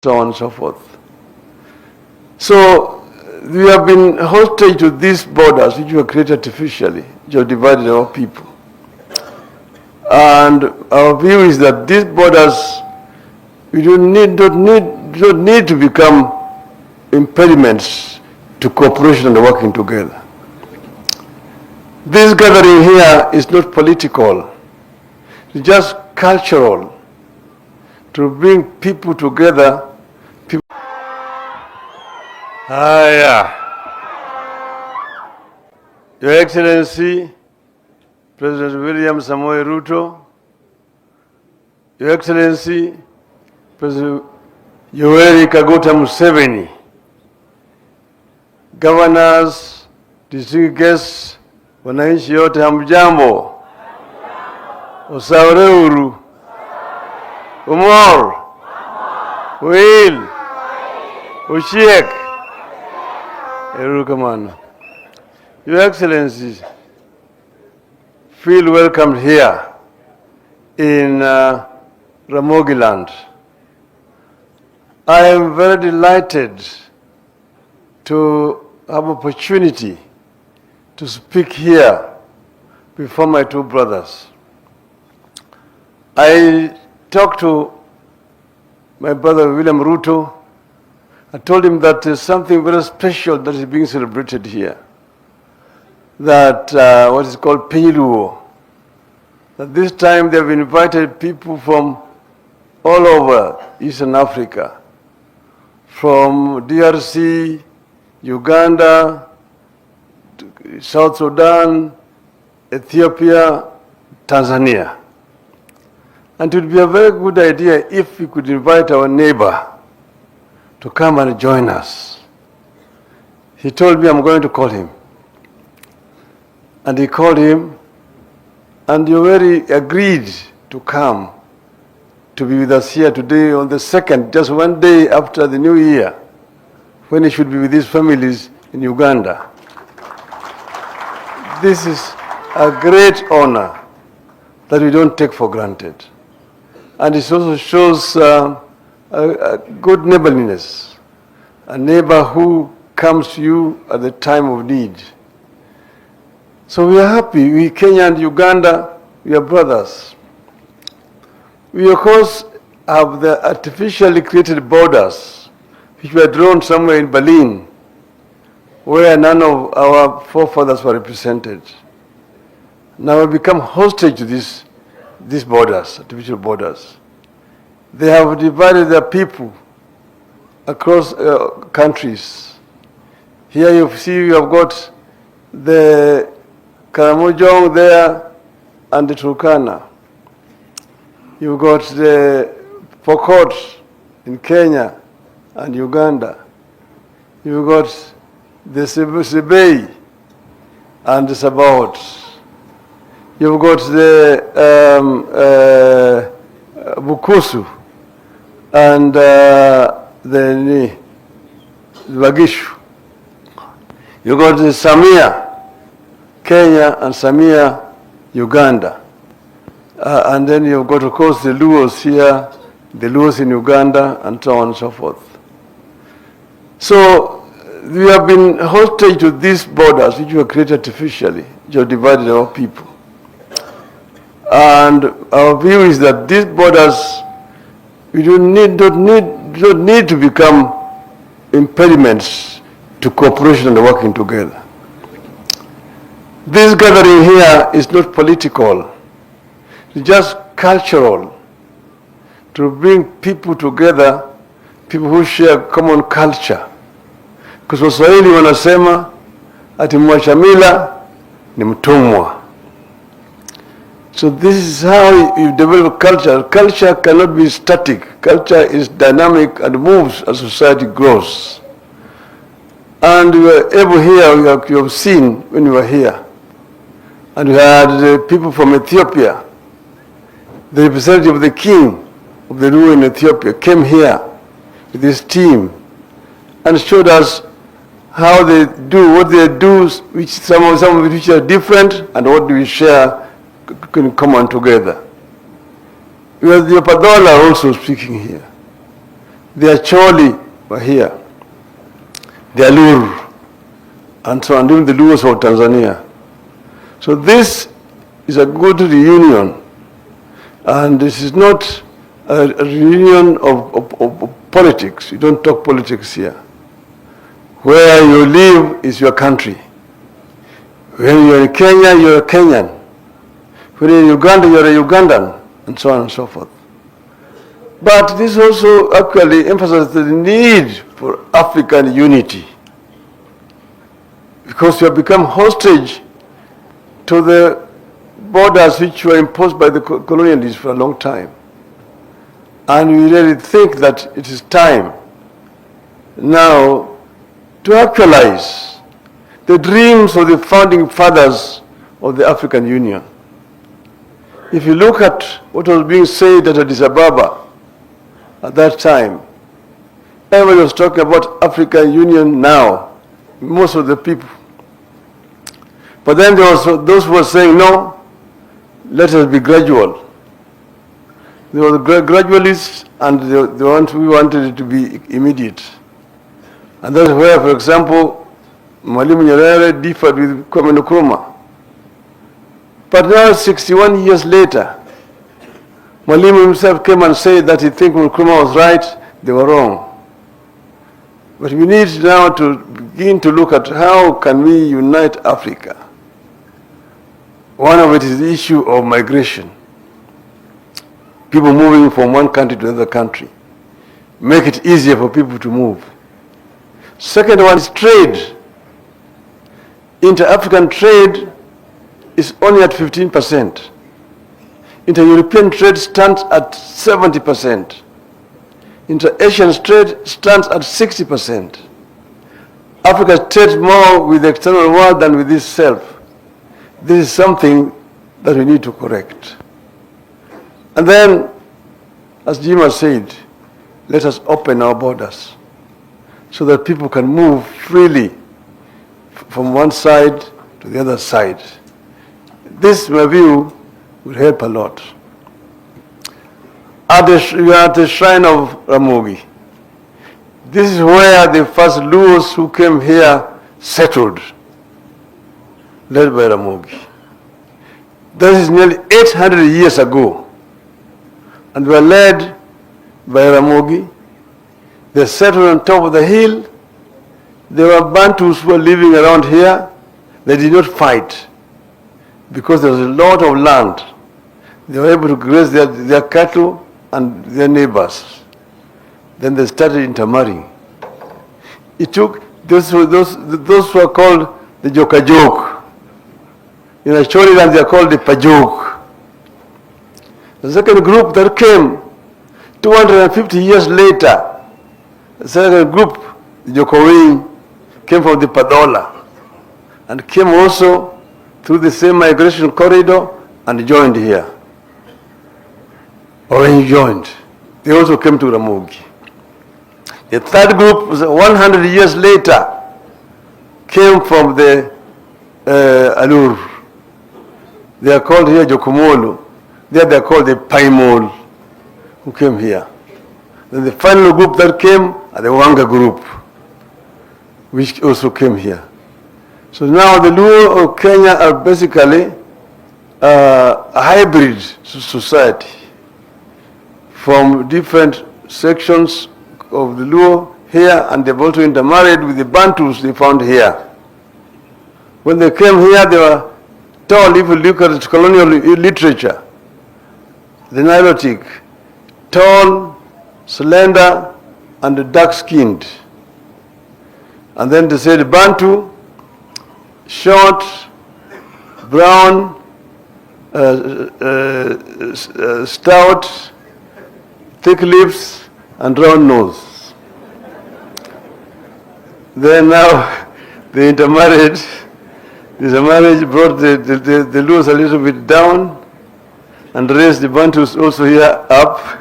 so on and so forth. So we have been hostage to these borders which were created artificially, which have divided our people. And our view is that these borders we don't need to become impediments to cooperation and working together. This gathering here is not political, it's just cultural, to bring people together. Your Excellency, President William Samoei Ruto, Your Excellency, President Yoweri Kaguta Museveni, governors, distinguished guests, wananchi yote hamjambo, usaureur, umor, will, ushiek, erukamana. Your Excellencies, feel welcomed here in Ramogi land. I am very delighted to have opportunity to speak here before my two brothers. I talked to my brother William Ruto. I told him that there's something very special that is being celebrated here. That what is called Piny. That this time they have invited people from all over Eastern Africa, from DRC, Uganda, South Sudan, Ethiopia, Tanzania. And it would be a very good idea if we could invite our neighbor to come and join us. He told me I'm going to call him. And he called him, and Yoweri agreed to come to be with us here today on the 2nd, just one day after the New Year, when he should be with his families in Uganda. This is a great honor that we don't take for granted. And it also shows a good neighborliness, a neighbor who comes to you at the time of need. So we are happy. We, Kenya and Uganda, we are brothers. We, of course, have the artificially created borders, which were drawn somewhere in Berlin, where none of our forefathers were represented. Now we become hostage to these borders, artificial borders. They have divided their people across countries. Here you see you have got the Karamojong there and the Turkana. You've got the Pokot in Kenya and Uganda. You've got the Sebei and the Sabaot. You've got the Bukusu and the Wagishu. You've got the Samia, Kenya, and Samia, Uganda. And then you've got, of course, the Luos here, the Luos in Uganda, and so on and so forth. So we have been hostage to these borders which were created artificially, which have divided our people. And our view is that these borders we don't need to become impediments to cooperation and working together. This gathering here is not political, it's just cultural, to bring people together, people who share common culture. Because Waswahili wanasema ati mwashamila ni mtumwa. So this is how you develop culture. Culture cannot be static. Culture is dynamic and moves as society grows. And we were able here, you have seen when you were here, and we had people from Ethiopia. The representative of the king of the Luo in Ethiopia came here with his team and showed us how they do, what they do, which some of which are different, and what do we share in common together. We have the Padola also speaking here. The Acholi were here. The Alur, and so on, even the Luos of Tanzania. So this is a good reunion, and this is not a reunion of politics. You don't talk politics here. Where you live is your country. When you're in Kenya, you're a Kenyan. When you're in Uganda, you're a Ugandan, and so on and so forth. But this also actually emphasizes the need for African unity, because you have become hostage to the borders which were imposed by the colonialists for a long time. And we really think that it is time now to actualize the dreams of the founding fathers of the African Union. If you look at what was being said at Addis Ababa at that time, everybody was talking about African Union now, most of the people. But then there was those who were saying, no, let us be gradual. There were the gradualists and the ones who wanted it to be immediate. And that's where, for example, Mwalimu Nyerere differed with Kwame Nkrumah. But now, 61 years later, Mwalimu himself came and said that he thinks Nkrumah was right, they were wrong. But we need now to begin to look at how can we unite Africa. One of it is the issue of migration. People moving from one country to another country. Make it easier for people to move. Second one is trade. Inter-African trade is only at 15%. Inter-European trade stands at 70%. Inter-Asian trade stands at 60%. Africa trades more with the external world than with itself. This is something that we need to correct. And then, as Jim has said, let us open our borders so that people can move freely from one side to the other side. This, in my view, will help a lot. We are at the shrine of Ramogi. This is where the first Luos who came here settled, led by Ramogi. That is nearly 800 years ago. And were led by Ramogi. They settled on top of the hill. There were Bantus who were living around here. They did not fight because there was a lot of land. They were able to graze their cattle and their neighbors. Then they started intermarrying. It took those who are called the Jokajok. In Acholiland they are called the Pajok. The second group that came 250 years later, the second group, the Jokowing, came from the Padola and came also through the same migration corridor and joined here. Or when he joined, they also came to Ramogi. The third group was 100 years later, came from the Alur. They are called here Jokomolo. There they are called the Paimol, who came here. Then the final group that came are the Wanga group, which also came here. So now the Luo of Kenya are basically a hybrid society from different sections of the Luo here, and they've also intermarried with the Bantus they found here. When they came here, they were tall. If you look at colonial literature, the Nilotic, tall, slender, and dark-skinned. And then they said Bantu, short, brown, stout, thick lips, and round nose. Then now they intermarried. This marriage brought the Luos a little bit down and raised the Bantus also here up.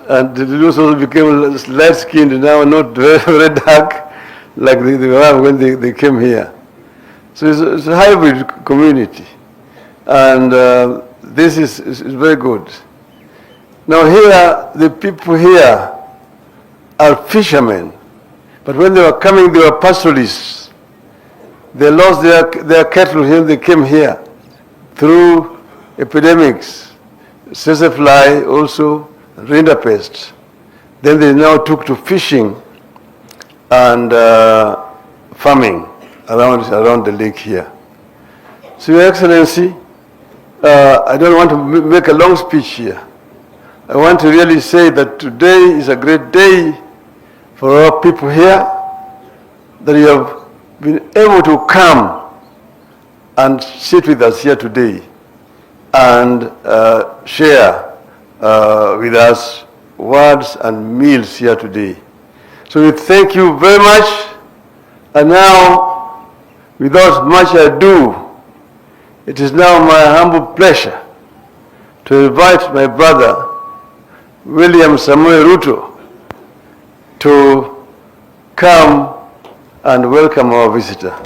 And the Luos also became light-skinned now, not very, very dark like they were when they came here. So it's a hybrid community. And this is very good. Now here, the people here are fishermen, but when they were coming, they were pastoralists. They lost their cattle when they came here through epidemics, fly also, rinderpest. Then they now took to fishing and farming around the lake here. So, Your Excellency, I don't want to make a long speech here. I want to really say that today is a great day for our people here, that you have been able to come and sit with us here today and share with us words and meals here today. So we thank you very much. And now, without much ado, it is now my humble pleasure to invite my brother, William Samoei Ruto, to come and welcome our visitor.